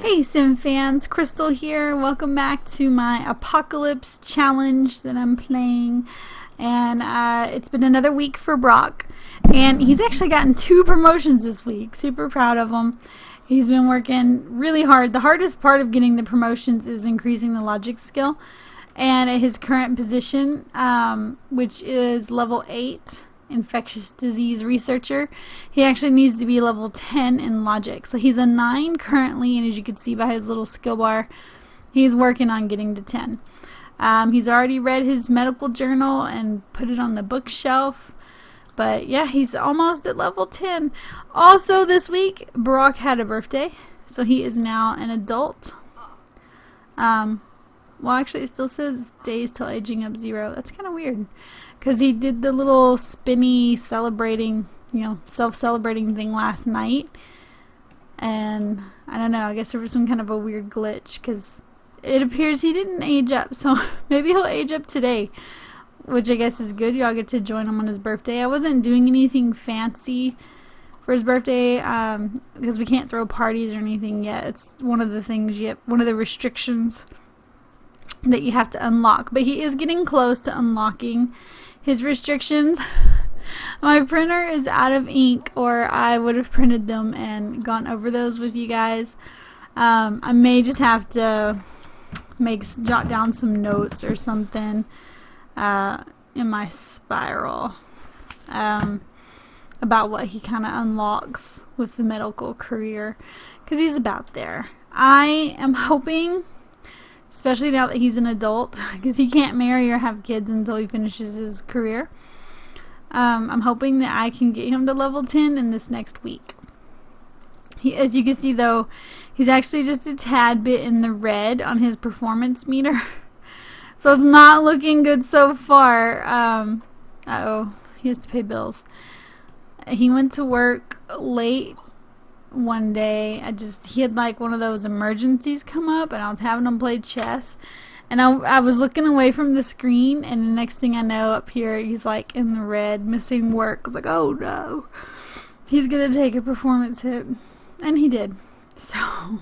Hey Sim fans, Crystal here. Welcome back to my Apocalypse challenge that I'm playing. And it's been another week for Brock. And he's actually gotten 2 promotions this week. Super proud of him. He's been working really hard. The hardest part of getting the promotions is increasing the logic skill. And at his current position, which is level 8, infectious disease researcher, he actually needs to be level 10 in logic. So he's a 9 currently, and as you can see by his little skill bar, he's working on getting to 10. He's already read his medical journal and put it on the bookshelf. But yeah, he's almost at level 10. Also this week, Brock had a birthday, so he is now an adult. Well, actually, it still says days till aging up 0. That's kind of weird, because he did the little spinny celebrating, self-celebrating thing last night. And I don't know, I guess there was some kind of a weird glitch, because it appears he didn't age up. So maybe he'll age up today, which I guess is good. Y'all get to join him on his birthday. I wasn't doing anything fancy for his birthday, because we can't throw parties or anything yet. It's one of the things one of the restrictions that you have to unlock. But he is getting close to unlocking his restrictions. My printer is out of ink, or I would have printed them and gone over those with you guys. I may just have to jot down some notes or something in my spiral about what he kind of unlocks with the medical career, because he's about there. I am hoping, especially now that he's an adult, because he can't marry or have kids until he finishes his career. I'm hoping that I can get him to level 10 in this next week. As you can see though, he's actually just a tad bit in the red on his performance meter. So it's not looking good so far. Uh-oh, he has to pay bills. He went to work late one day. He had like one of those emergencies come up, and I was having him play chess, and I was looking away from the screen, and the next thing I know, up here he's like in the red, missing work. I was like, oh no, he's gonna take a performance hit, and he did. So,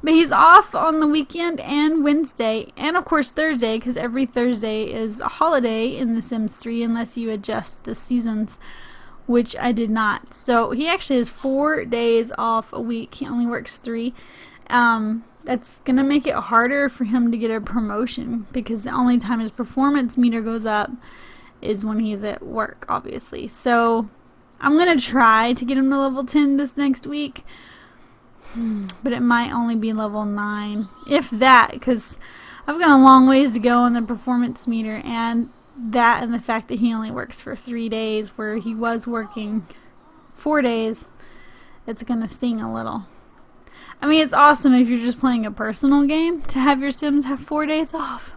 but he's off on the weekend and Wednesday, and of course Thursday, because every Thursday is a holiday in The Sims 3 unless you adjust the seasons, which I did not. So he actually has 4 days off a week. He only works 3. That's going to make it harder for him to get a promotion, because the only time his performance meter goes up is when he's at work, obviously. So I'm going to try to get him to level 10 this next week, but it might only be level 9, if that, because I've got a long ways to go on the performance meter, and that and the fact that he only works for 3 days where he was working 4 days, it's gonna sting a little. I mean, it's awesome if you're just playing a personal game to have your Sims have 4 days off,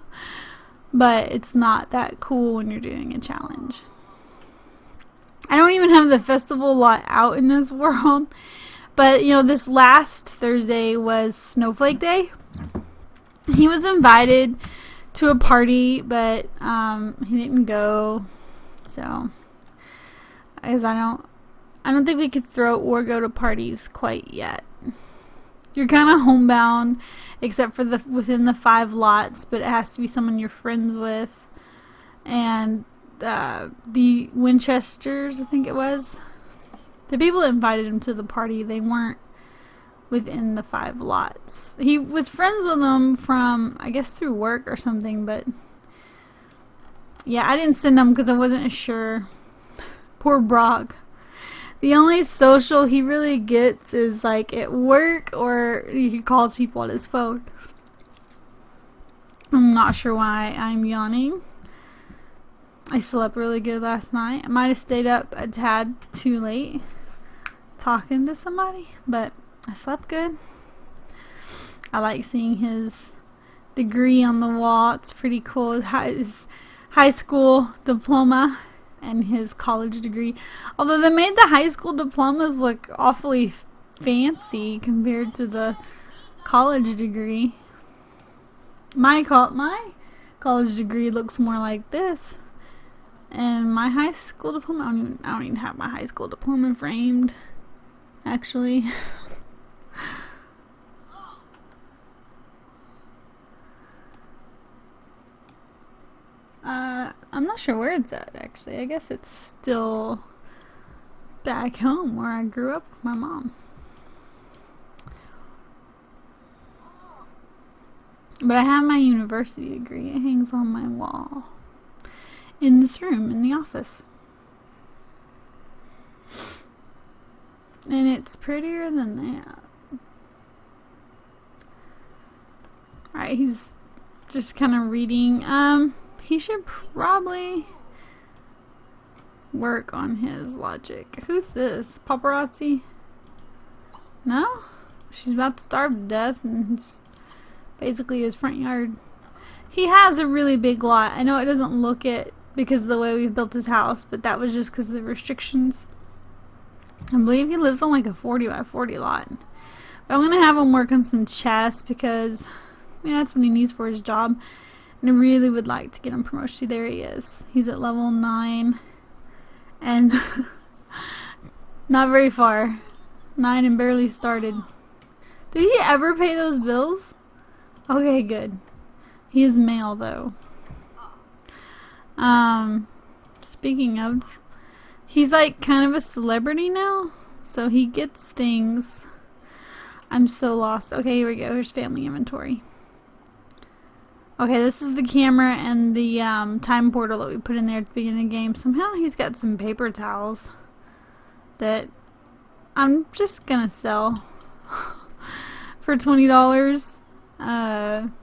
but it's not that cool when you're doing a challenge. I don't even have the festival lot out in this world, but this last Thursday was Snowflake Day. He was invited to a party, but he didn't go. So I guess I don't think we could throw or go to parties quite yet. You're kind of homebound, except for within the 5 lots, but it has to be someone you're friends with. And the Winchesters, I think it was, the people that invited him to the party, they weren't within the 5 lots. He was friends with them from, I guess, through work or something, but yeah, I didn't send them because I wasn't sure. Poor Brock. The only social he really gets is like at work, or he calls people on his phone. I'm not sure why I'm yawning. I slept really good last night. I might have stayed up a tad too late talking to somebody, but I slept good. I like seeing his degree on the wall. It's pretty cool. His high school diploma and his college degree. Although they made the high school diplomas look awfully fancy compared to the college degree. My college degree looks more like this. And my high school diploma, I don't even have my high school diploma framed, actually. not sure where it's at, actually. I guess it's still back home where I grew up with my mom. But I have my university degree. It hangs on my wall in this room in the office. And it's prettier than that. Alright, he's just kind of reading. He should probably work on his logic. Who's this? Paparazzi? No? She's about to starve to death and it's basically his front yard. He has a really big lot. I know it doesn't look it because of the way we built his house, but that was just because of the restrictions. I believe he lives on like a 40 by 40 lot. But I'm going to have him work on some chests because that's what he needs for his job. And I really would like to get him promoted. There he is. He's at level 9. And not very far. 9 and barely started. Did he ever pay those bills? Okay, good. He is male though. Speaking of, he's like kind of a celebrity now. So he gets things. I'm so lost. Okay, here we go. Here's family inventory. Okay, this is the camera and the time portal that we put in there at the beginning of the game. Somehow he's got some paper towels that I'm just gonna sell for $20.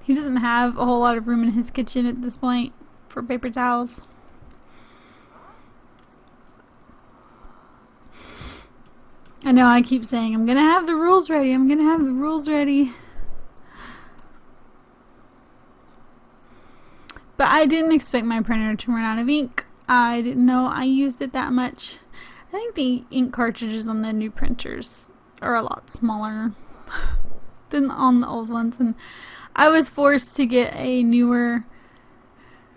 He doesn't have a whole lot of room in his kitchen at this point for paper towels. I know I keep saying I'm gonna have the rules ready. I'm gonna have the rules ready. But I didn't expect my printer to run out of ink. I didn't know I used it that much. I think the ink cartridges on the new printers are a lot smaller than on the old ones. And I was forced to get a newer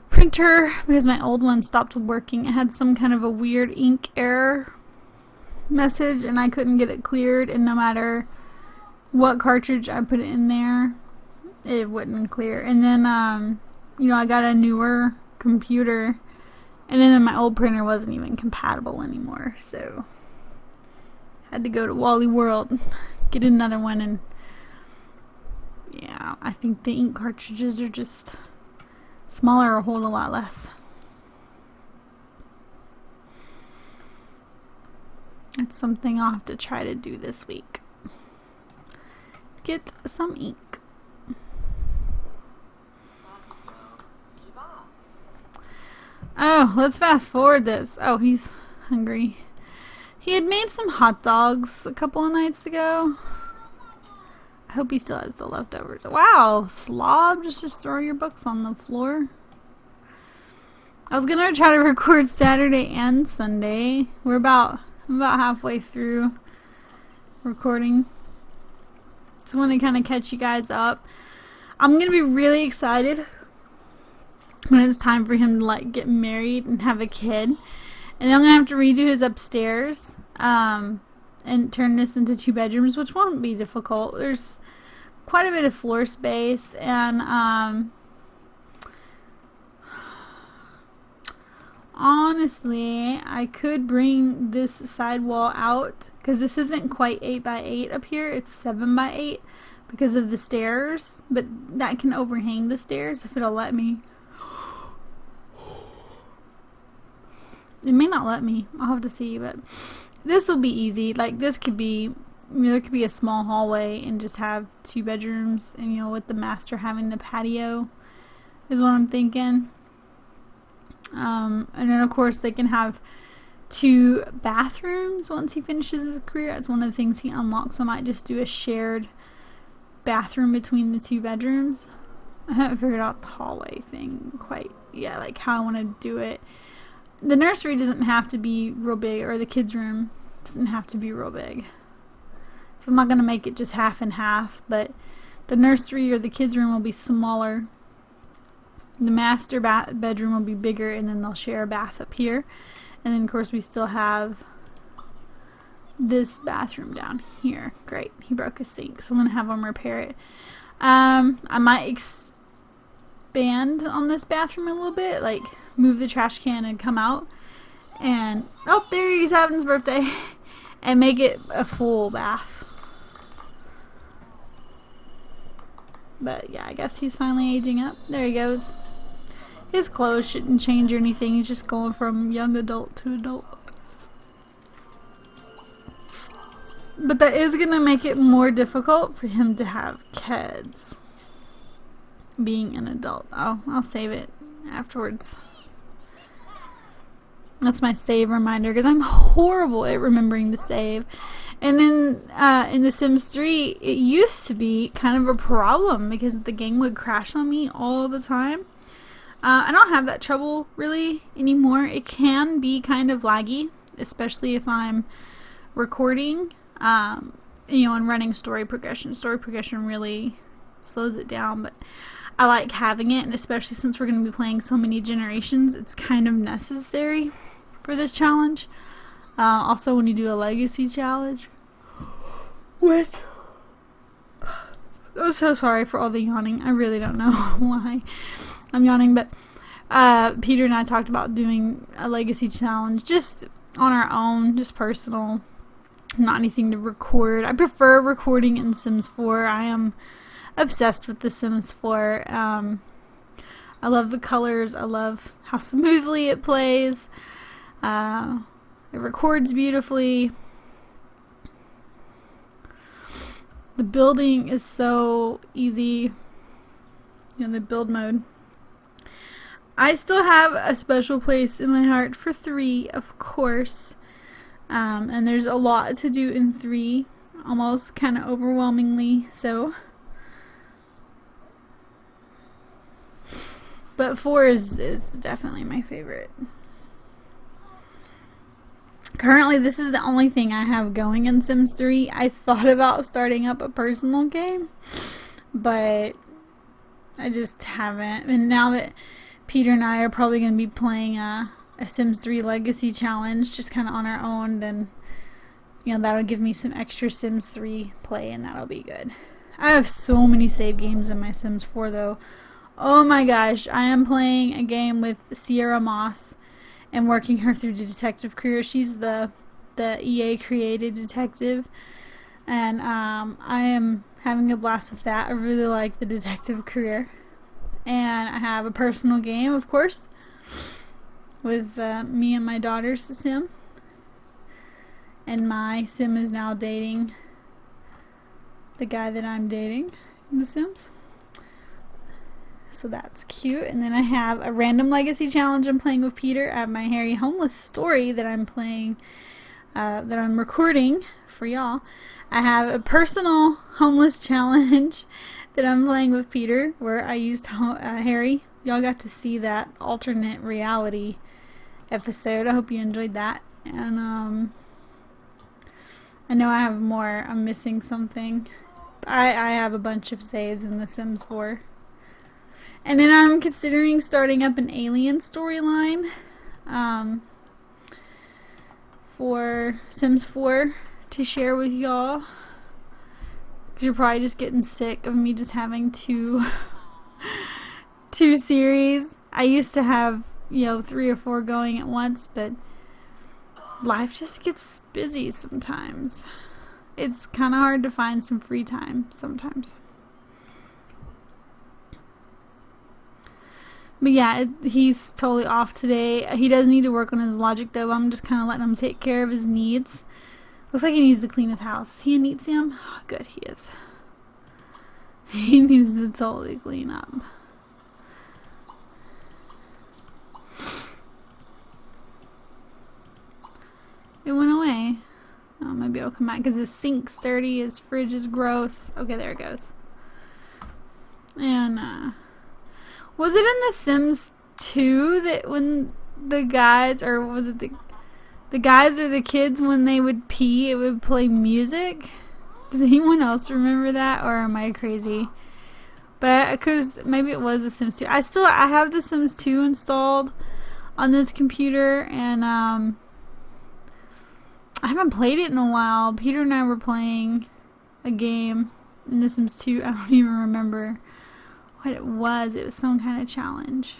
printer because my old one stopped working. It had some kind of a weird ink error message and I couldn't get it cleared. And no matter what cartridge I put in there, it wouldn't clear. And then, I got a newer computer, and then my old printer wasn't even compatible anymore, so had to go to Wally World, get another one, and yeah, I think the ink cartridges are just smaller or hold a lot less. It's something I'll have to try to do this week. Get some ink. Oh, let's fast forward this. Oh, he's hungry. He had made some hot dogs a couple of nights ago. I hope he still has the leftovers. Wow, slob, just throw your books on the floor. I was gonna try to record Saturday and Sunday. I'm about halfway through recording. Just want to kind of catch you guys up. I'm gonna be really excited when it's time for him to like get married and have a kid, and then I'm gonna have to redo his upstairs and turn this into 2 bedrooms, which won't be difficult. There's quite a bit of floor space, and honestly I could bring this side wall out because this isn't quite 8 by 8 up here, it's 7 by 8 because of the stairs, but that can overhang the stairs if it'll let me. It may not let me. I'll have to see, but this will be easy. Like, this could be, there could be a small hallway and just have 2 bedrooms, and with the master having the patio is what I'm thinking. And then of course they can have 2 bathrooms once he finishes his career. That's one of the things he unlocks, so I might just do a shared bathroom between the 2 bedrooms. I haven't figured out the hallway thing quite yet, like how I want to do it. The nursery doesn't have to be real big, or the kids' room doesn't have to be real big. So I'm not going to make it just half and half, but the nursery or the kids' room will be smaller. The master bedroom will be bigger, and then they'll share a bath up here. And then of course we still have this bathroom down here. Great, he broke his sink, so I'm going to have him repair it. I might expand on this bathroom a little bit, like move the trash can and come out, and oh, there he's having his birthday, and make it a full bath. But yeah, I guess he's finally aging up. There he goes. His clothes shouldn't change or anything. He's just going from young adult to adult. But that is going to make it more difficult for him to have kids. Being an adult. Oh, I'll save it afterwards. That's my save reminder, because I'm horrible at remembering to save. And in The Sims 3, it used to be kind of a problem because the game would crash on me all the time. I don't have that trouble really anymore. It can be kind of laggy, especially if I'm recording, and running story progression. Story progression really slows it down, but I like having it, and especially since we're going to be playing so many generations, it's kind of necessary for this challenge. Also, when you do a legacy challenge, which I'm so sorry for all the yawning. I really don't know why I'm yawning, but Peter and I talked about doing a legacy challenge just on our own, just personal, not anything to record. I prefer recording in Sims 4. I am obsessed with The Sims 4. I love the colors. I love how smoothly it plays. It records beautifully. The building is so easy. The build mode. I still have a special place in my heart for 3, of course. And there's a lot to do in 3. Almost kind of overwhelmingly so. But 4 is definitely my favorite. Currently, this is the only thing I have going in Sims 3. I thought about starting up a personal game, but I just haven't. And now that Peter and I are probably going to be playing a Sims 3 Legacy Challenge, just kind of on our own, then that'll give me some extra Sims 3 play, and that'll be good. I have so many save games in my Sims 4, though. Oh my gosh, I am playing a game with Sierra Moss and working her through the detective career. She's the EA created detective, and I am having a blast with that. I really like the detective career. And I have a personal game, of course, with me and my daughter's Sim. And my Sim is now dating the guy that I'm dating in The Sims. So that's cute. And then I have a random legacy challenge I'm playing with Peter. I have my Harry Homeless story that I'm playing, that I'm recording for y'all. I have a personal homeless challenge that I'm playing with Peter, where I used Harry. Y'all got to see that alternate reality episode. I hope you enjoyed that. And I know I have more. I'm missing something. I have a bunch of saves in The Sims 4. And then I'm considering starting up an alien storyline for Sims 4 to share with y'all. Because you're probably just getting sick of me just having two series. I used to have, 3 or 4 going at once, but life just gets busy sometimes. It's kind of hard to find some free time sometimes. But yeah, he's totally off today. He does need to work on his logic, though. I'm just kind of letting him take care of his needs. Looks like he needs to clean his house. Is he a neat Sam? Oh, good, he is. He needs to totally clean up. It went away. Oh, maybe it'll come back because his sink's dirty, his fridge is gross. Okay, there it goes. And, was it in The Sims 2 that when the guys, or was it the guys or the kids, when they would pee, it would play music? Does anyone else remember that, or am I crazy? But because maybe it was The Sims 2. I have The Sims 2 installed on this computer, and I haven't played it in a while. Peter and I were playing a game in The Sims 2. I don't even remember what it was. It was some kind of challenge.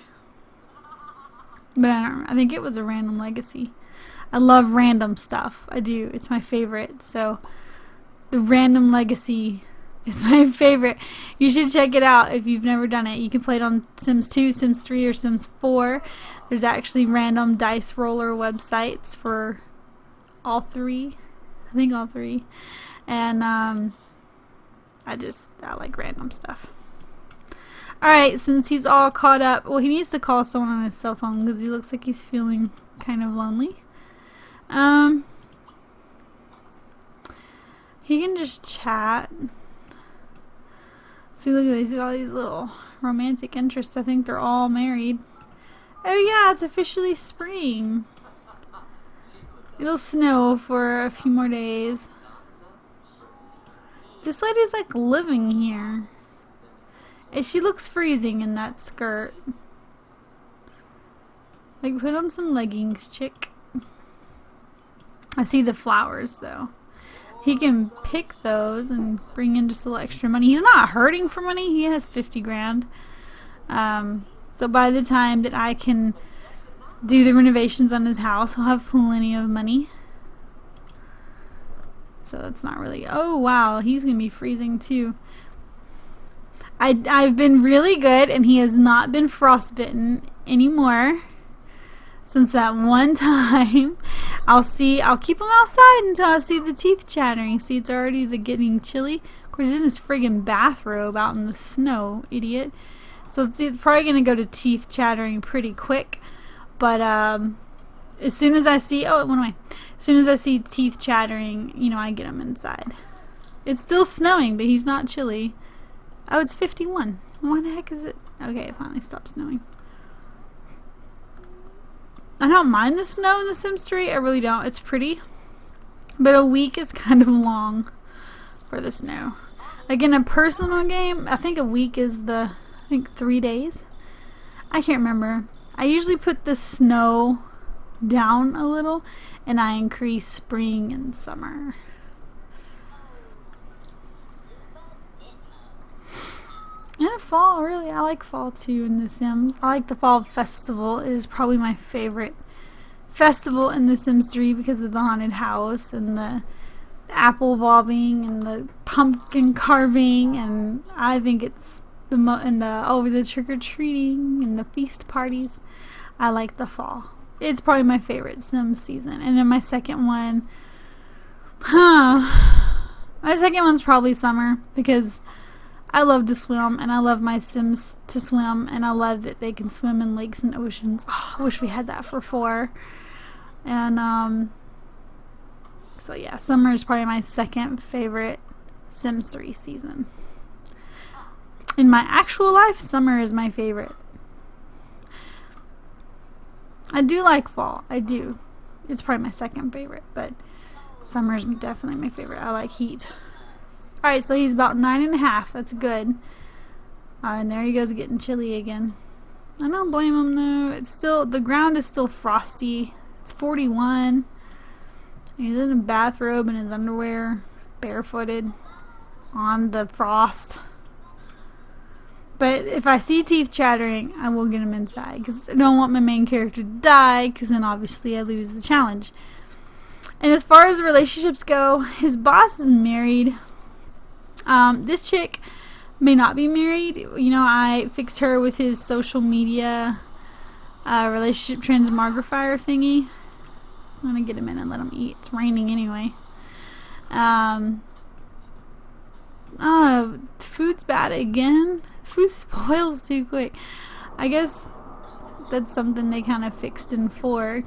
But I don't remember. I think it was a random legacy. I love random stuff. I do. It's my favorite. So the random legacy is my favorite. You should check it out if you've never done it. You can play it on Sims 2, Sims 3, or Sims 4. There's actually random dice roller websites for all three. I think all three. And I like random stuff. Alright, since he's all caught up, well, he needs to call someone on his cell phone because he looks like he's feeling kind of lonely. He can just chat. See, look at these, all these little romantic interests. I think they're all married. Oh yeah, it's officially spring. It'll snow for a few more days. This lady's like living here. And she looks freezing in that skirt. Like, put on some leggings, chick. I see the flowers, though. He can pick those and bring in just a little extra money. He's not hurting for money. He has 50 grand. So by the time that I can do the renovations on his house, he'll have plenty of money. So that's not really... Oh, wow. He's going to be freezing, too. I've been really good, and he has not been frostbitten anymore since that one time. I'll keep him outside until I see the teeth chattering. See, it's already getting chilly. Of course, he's in his friggin' bathrobe out in the snow, idiot. So it's probably gonna go to teeth chattering pretty quick. But as soon as I see, oh, it went away. As soon as I see teeth chattering, you know, I get him inside. It's still snowing, but he's not chilly. Oh, it's 51. What the heck is it? Okay, it finally stopped snowing. I don't mind the snow in The Sims 3. I really don't. It's pretty. But a week is kind of long for the snow. Like in a personal game, I think a week is 3 days. I can't remember. I usually put the snow down a little, and I increase spring and summer. And fall, really. I like fall too in The Sims. I like the fall festival. It is probably my favorite festival in The Sims 3 because of the haunted house and the apple bobbing and the pumpkin carving, and I think it's the trick-or-treating and the feast parties. I like the fall. It's probably my favorite Sims season. And then my second one, my second one's probably summer because I love to swim, and I love my Sims to swim, and I love that they can swim in lakes and oceans. Oh, I wish we had that for 4. And, so yeah, summer is probably my second favorite Sims 3 season. In my actual life, summer is my favorite. I do like fall. I do. It's probably my second favorite, but summer is definitely my favorite. I like heat. Alright, so he's about 9.5. That's good. And there he goes getting chilly again. I don't blame him though. It's still, the ground is still frosty. It's 41. He's in a bathrobe and his underwear, barefooted on the frost. But if I see teeth chattering, I will get him inside because I don't want my main character to die, because then obviously I lose the challenge. And as far as relationships go, his boss is married. This chick may not be married. You know, I fixed her with his social media relationship transmogrifier thingy. I'm gonna get him in and let him eat. It's raining anyway. Oh, food's bad again. Food spoils too quick. I guess that's something they kind of fixed in 4,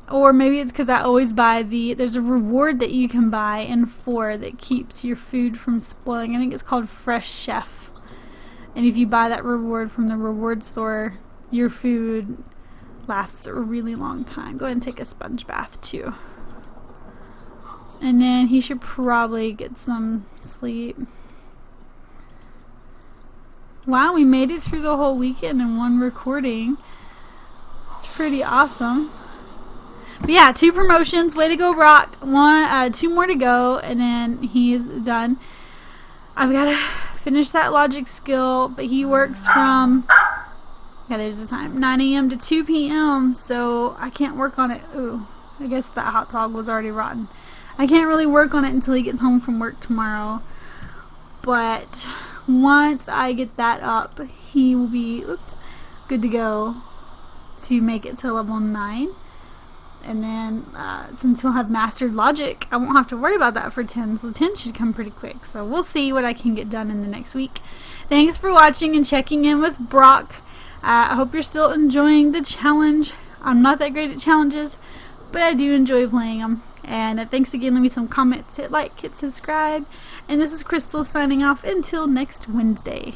or maybe it's because I always buy there's a reward that you can buy in 4 that keeps your food from spoiling. I think it's called Fresh Chef. And if you buy that reward from the reward store, your food lasts a really long time. Go ahead and take a sponge bath too. And then he should probably get some sleep. Wow, we made it through the whole weekend in one recording. It's pretty awesome. But yeah, 2 promotions. Way to go, Brock. 2 more to go, and then he is done. I've got to finish that logic skill, but he works from, yeah, there's the time, 9 a.m. to 2 p.m., so I can't work on it. Ooh, I guess that hot dog was already rotten. I can't really work on it until he gets home from work tomorrow, but once I get that up, he will be, good to go to make it to level 9. And then, since he'll have mastered logic, I won't have to worry about that for 10, so 10 should come pretty quick. So we'll see what I can get done in the next week. Thanks for watching and checking in with Brock. I hope you're still enjoying the challenge. I'm not that great at challenges, but I do enjoy playing them. And thanks again. Leave me some comments, hit like, hit subscribe. And this is Crystal signing off until next Wednesday.